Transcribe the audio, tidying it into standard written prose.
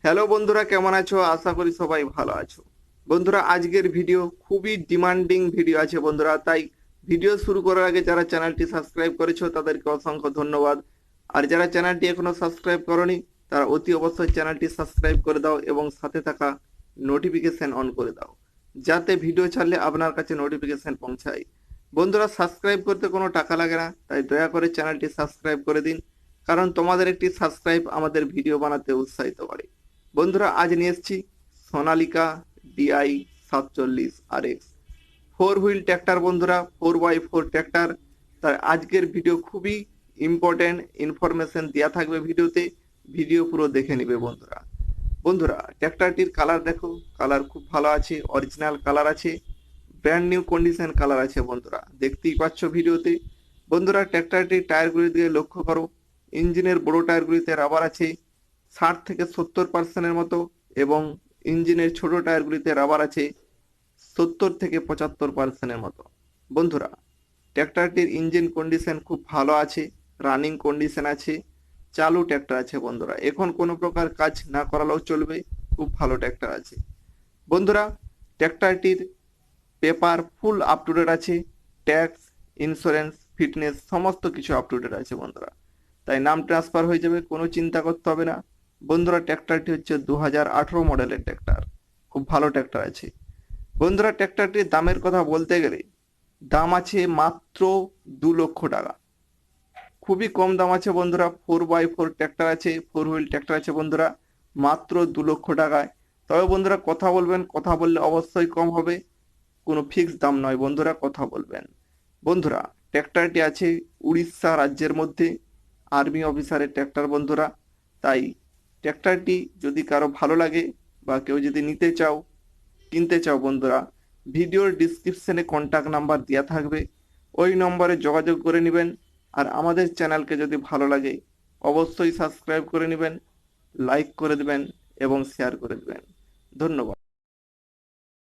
Hello বন্ধুরা, কেমন আছো? আশা করি সবাই ভালো আছো। বন্ধুরা, আজকের ভিডিও খুবই ডিমান্ডিং ভিডিও আছে বন্ধুরা, তাই ভিডিও শুরু করার আগে যারা চ্যানেলটি সাবস্ক্রাইব করেছো তাদেরকে অসংখ্য ধন্যবাদ। আর যারা চ্যানেলটি এখনো সাবস্ক্রাইব করনি তারা অতি অবশ্যই চ্যানেলটি সাবস্ক্রাইব করে দাও এবং সাথে থাকা নোটিফিকেশন অন করে দাও, যাতে ভিডিও ছাড়লে আপনার কাছে নোটিফিকেশন পৌঁছায়। বন্ধুরা, সাবস্ক্রাইব করতে কোনো টাকা লাগে না, তাই দয়া করে চ্যানেলটি সাবস্ক্রাইব করে দিন, কারণ তোমাদের একটি সাবস্ক্রাইব আমাদের ভিডিও বানাতে উৎসাহিত করে। বন্ধুরা, আজ নিয়ে এসেছি Sonalika DI 47 RX 4 wheel tractor. বন্ধুরা, 4x4 ট্র্যাক্টর। তাই আজকের ভিডিও খুবই ইম্পর্টেন্ট ইনফরমেশন দেওয়া থাকবে ভিডিওতে, ভিডিও পুরো দেখে নিবে বন্ধুরা। বন্ধুরা, ট্র্যাক্টরটির কালার দেখো, কালার খুব ভালো আছে, অরিজিনাল কালার আছে, ব্র্যান্ড নিউ কন্ডিশন কালার আছে বন্ধুরা, দেখতেই পাচ্ছ ভিডিওতে। বন্ধুরা, ট্র্যাক্টরটির টায়ারগুলির দিকে লক্ষ্য করো, ইঞ্জিনের বড় টায়ারগুলিতে রাবার আছে 60 থেকে 70% মতো, এবং ইঞ্জিনের ছোট টায়ারগুলিতে রাবার আছে 70 থেকে 75% মতো। বন্ধুরা, ট্র্যাক্টরটির ইঞ্জিন কন্ডিশন খুব ভালো আছে, রানিং কন্ডিশন আছে, চালু ট্র্যাক্টর আছে বন্ধুরা, এখন কোনো প্রকার কাজ না করালেও চলবে, খুব ভালো ট্র্যাক্টর আছে। বন্ধুরা, ট্র্যাক্টরটির paper full up to date আছে, ট্যাক্স, ইন্স্যুরেন্স, ফিটনেস সমস্ত কিছু আপ টু ডেট আছে বন্ধুরা, তাই নাম ট্রান্সফার হয়ে যাবে, কোনো চিন্তা করতে হবে না। বন্ধুরা, ট্র্যাক্টরটি হচ্ছে 2018 মডেলের ট্র্যাক্টর, খুব ভালো ট্র্যাক্টর আছে। বন্ধুরা, ট্র্যাক্টরটির দামের কথা বলতে গেলে দাম আছে মাত্র 2 লক্ষ টাকা, খুবই কম দাম আছে বন্ধুরা। 4x4 ট্র্যাক্টর আছে, 4 হুইল ট্র্যাক্টর আছে বন্ধুরা, মাত্র 2 লক্ষ টাকায়। তবে বন্ধুরা, কথা বলবেন, কথা বললে অবশ্যই কম হবে, কোনো ফিক্সড দাম নয় বন্ধুরা, কথা বলবেন। বন্ধুরা, ট্র্যাক্টরটি আছে উড়িষ্যা রাজ্যের মধ্যে, আর্মি অফিসারের ট্র্যাক্টর বন্ধুরা। তাই ট্র্যাক্টরটি যদি কারো ভালো লাগে বা কেউ যদি নিতে চাও, কিনতে চাও বন্ধুরা, ভিডিওর ডিসক্রিপশনে কন্ট্যাক্ট নাম্বার দেওয়া থাকবে, ওই নম্বরে যোগাযোগ করে নেবেন। আর আমাদের চ্যানেলকে যদি ভালো লাগে অবশ্যই সাবস্ক্রাইব করে নেবেন, লাইক করে দেবেন এবং শেয়ার করে দেবেন। ধন্যবাদ।